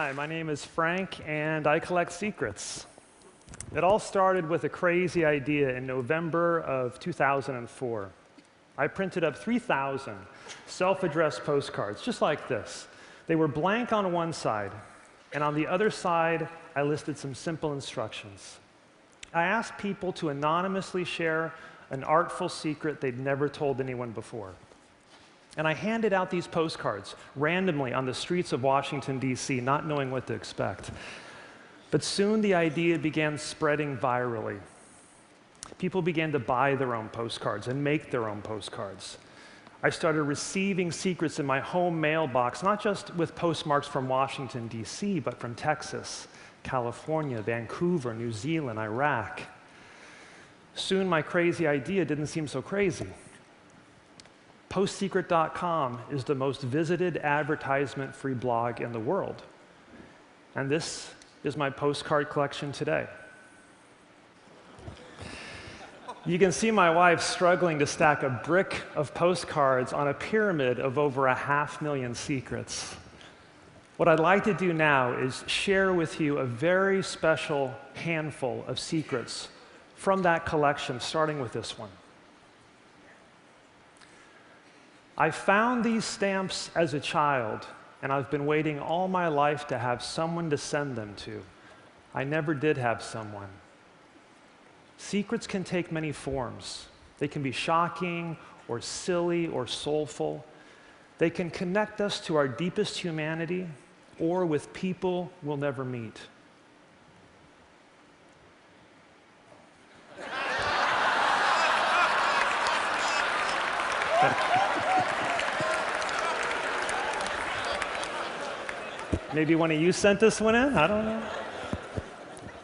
Hi, my name is Frank, and I collect secrets. It all started with a crazy idea in November of 2004. I printed up 3,000 self-addressed postcards, just like this. They were blank on one side, and on the other side, I listed some simple instructions. I asked people to anonymously share an artful secret they'd never told anyone before. And I handed out these postcards randomly on the streets of Washington, D.C., not knowing what to expect. But soon the idea began spreading virally. People began to buy their own postcards and make their own postcards. I started receiving secrets in my home mailbox, not just with postmarks from Washington, D.C., but from Texas, California, Vancouver, New Zealand, Iraq. Soon my crazy idea didn't seem so crazy. PostSecret.com is the most visited advertisement-free blog in the world. And this is my postcard collection today. You can see my wife struggling to stack a brick of postcards on a pyramid of over 500,000 secrets. What I'd like to do now is share with you a very special handful of secrets from that collection, starting with this one. I found these stamps as a child, and I've been waiting all my life to have someone to send them to. I never did have someone. Secrets can take many forms. They can be shocking, or silly, or soulful. They can connect us to our deepest humanity, or with people we'll never meet. Maybe one of you sent this one in? I don't know.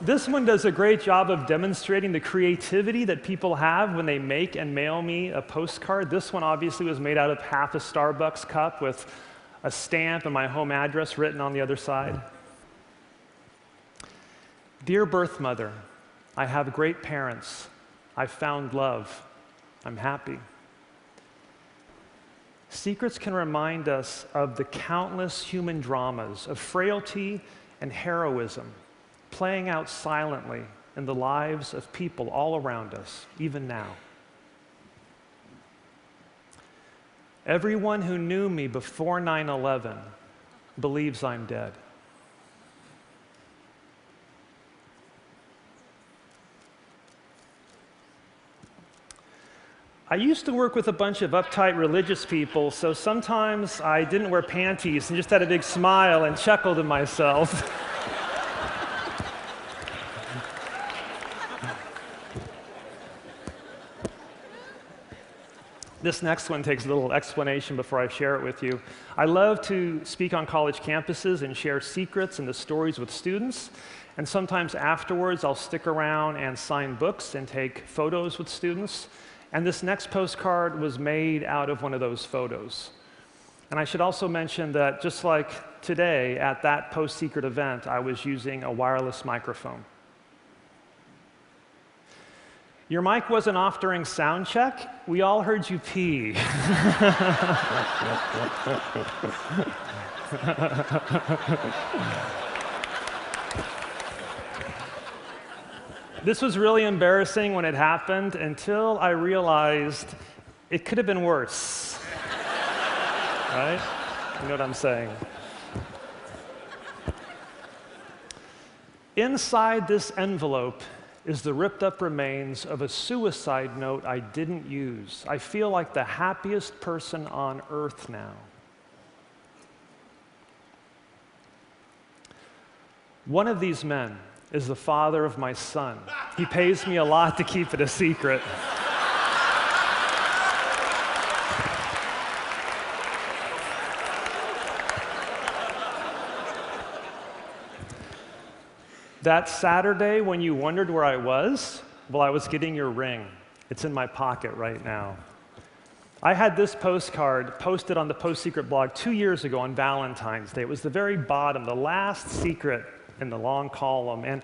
This one does a great job of demonstrating the creativity that people have when they make and mail me a postcard. This one obviously was made out of half a Starbucks cup with a stamp and my home address written on the other side. Dear birth mother, I have great parents. I've found love. I'm happy. Secrets can remind us of the countless human dramas of frailty and heroism playing out silently in the lives of people all around us, even now. Everyone who knew me before 9/11 believes I'm dead. I used to work with a bunch of uptight religious people, so sometimes I didn't wear panties and just had a big smile and chuckled to myself. This next one takes a little explanation before I share it with you. I love to speak on college campuses and share secrets and the stories with students. And sometimes afterwards, I'll stick around and sign books and take photos with students. And this next postcard was made out of one of those photos. And I should also mention that just like today at that post-secret event, I was using a wireless microphone. Your mic wasn't off during sound check. We all heard you pee. This was really embarrassing when it happened until I realized it could have been worse. Right? You know what I'm saying? Inside this envelope is the ripped up remains of a suicide note I didn't use. I feel like the happiest person on earth now. One of these men is the father of my son. He pays me a lot to keep it a secret. That Saturday when you wondered where I was, well, I was getting your ring. It's in my pocket right now. I had this postcard posted on the Post Secret blog 2 years ago on Valentine's Day. It was the very bottom, the last secret in the long column. And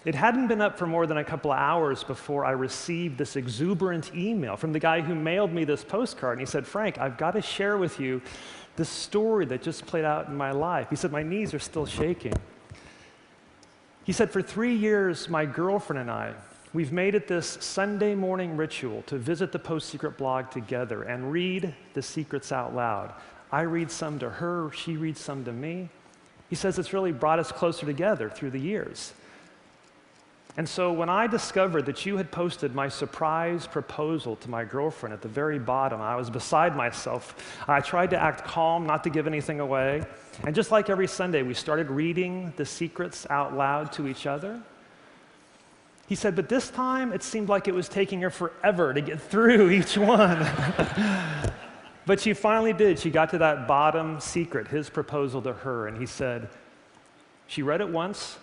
It hadn't been up for more than a couple of hours before I received this exuberant email from the guy who mailed me this postcard. And he said, "Frank, I've got to share with you this story that just played out in my life." He said, "My knees are still shaking." He said, "For 3 years, my girlfriend and I, we've made it this Sunday morning ritual to visit the Post Secret blog together and read the secrets out loud. I read some to her, she reads some to me." He says it's really brought us closer together through the years. And so when I discovered that you had posted my surprise proposal to my girlfriend at the very bottom, I was beside myself. I tried to act calm, not to give anything away. And just like every Sunday, we started reading the secrets out loud to each other. He said, but this time it seemed like it was taking her forever to get through each one. But she finally did. She got to that bottom secret, his proposal to her. And he said, she read it once,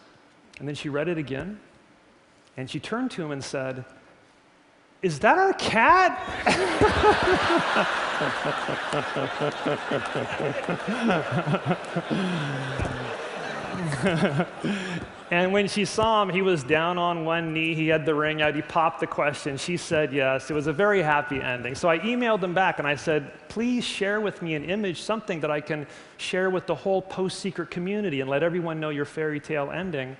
and then she read it again. And she turned to him and said, "Is that our cat?" And when she saw him, he was down on one knee. He had the ring out. He popped the question. She said yes. It was a very happy ending. So I emailed him back and I said, "Please share with me an image, something that I can share with the whole Post-Secret community and let everyone know your fairy tale ending."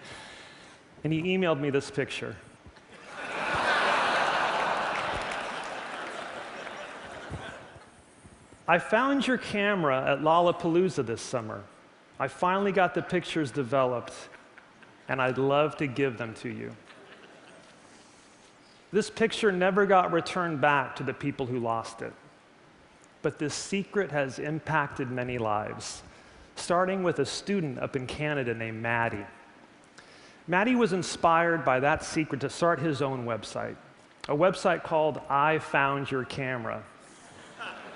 And he emailed me this picture. "I found your camera at Lollapalooza this summer. I finally got the pictures developed, and I'd love to give them to you." This picture never got returned back to the people who lost it. But this secret has impacted many lives, starting with a student up in Canada named Maddie. Maddie was inspired by that secret to start his own website, a website called I Found Your Camera.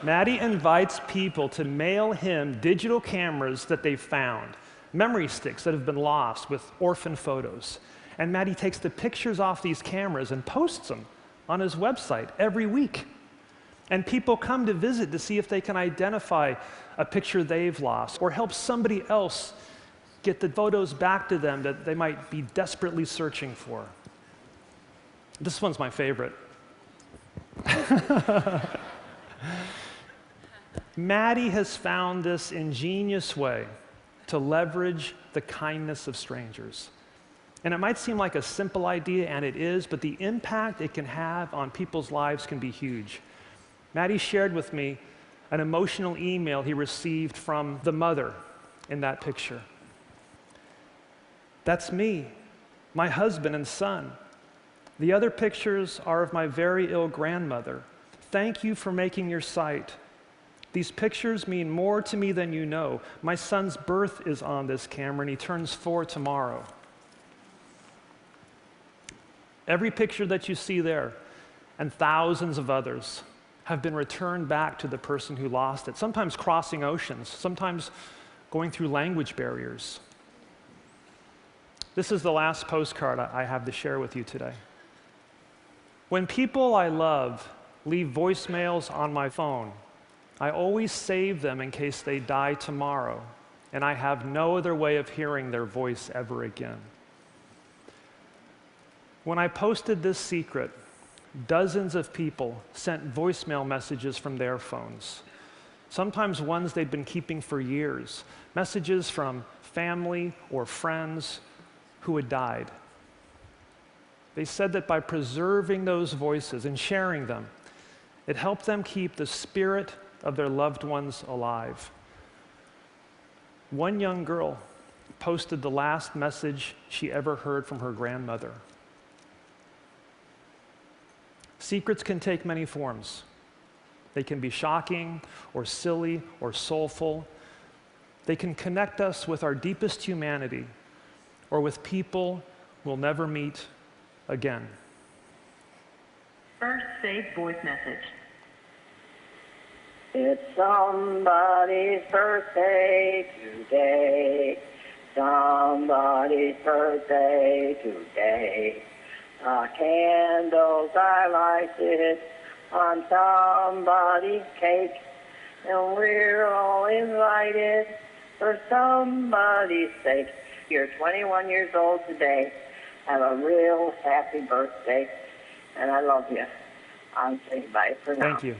Maddie invites people to mail him digital cameras that they've found, memory sticks that have been lost with orphan photos. And Maddie takes the pictures off these cameras and posts them on his website every week. And people come to visit to see if they can identify a picture they've lost or help somebody else get the photos back to them that they might be desperately searching for. This one's my favorite. Maddie has found this ingenious way to leverage the kindness of strangers. And it might seem like a simple idea, and it is, but the impact it can have on people's lives can be huge. Maddie shared with me an emotional email he received from the mother in that picture. "That's me, my husband and son. The other pictures are of my very ill grandmother. Thank you for making your site. These pictures mean more to me than you know. My son's birth is on this camera, and he turns 4 tomorrow." Every picture that you see there, and thousands of others, have been returned back to the person who lost it, sometimes crossing oceans, sometimes going through language barriers. This is the last postcard I have to share with you today. "When people I love leave voicemails on my phone, I always save them in case they die tomorrow, and I have no other way of hearing their voice ever again." When I posted this secret, dozens of people sent voicemail messages from their phones, sometimes ones they'd been keeping for years, messages from family or friends who had died. They said that by preserving those voices and sharing them, it helped them keep the spirit of their loved ones alive. One young girl posted the last message she ever heard from her grandmother. Secrets can take many forms. They can be shocking or silly or soulful. They can connect us with our deepest humanity or with people we'll never meet again. First saved voice message. It's somebody's birthday today. Somebody's birthday today. Candles I lighted on somebody's cake, and we're all invited for somebody's sake. You're 21 years old today. Have a real happy birthday, and I love you. I'm saying bye for now. Thank you.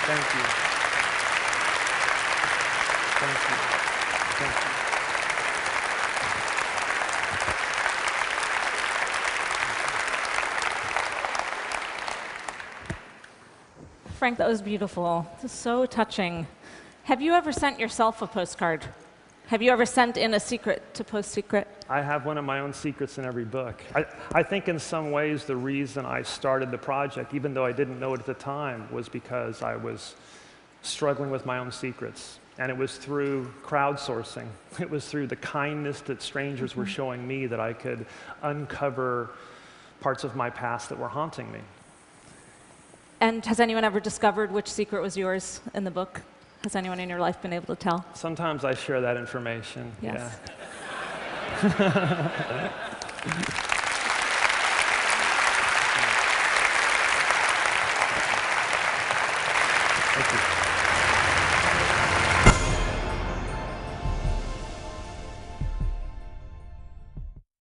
Thank you. Thank you. Thank you. Frank, that was beautiful. So touching. Have you ever sent yourself a postcard? Have you ever sent in a secret to Post Secret? I have one of my own secrets in every book. I think in some ways the reason I started the project, even though I didn't know it at the time, was because I was struggling with my own secrets. And it was through crowdsourcing. It was through the kindness that strangers were showing me that I could uncover parts of my past that were haunting me. And has anyone ever discovered which secret was yours in the book? Has anyone in your life been able to tell? Sometimes I share that information. Yes. Yeah.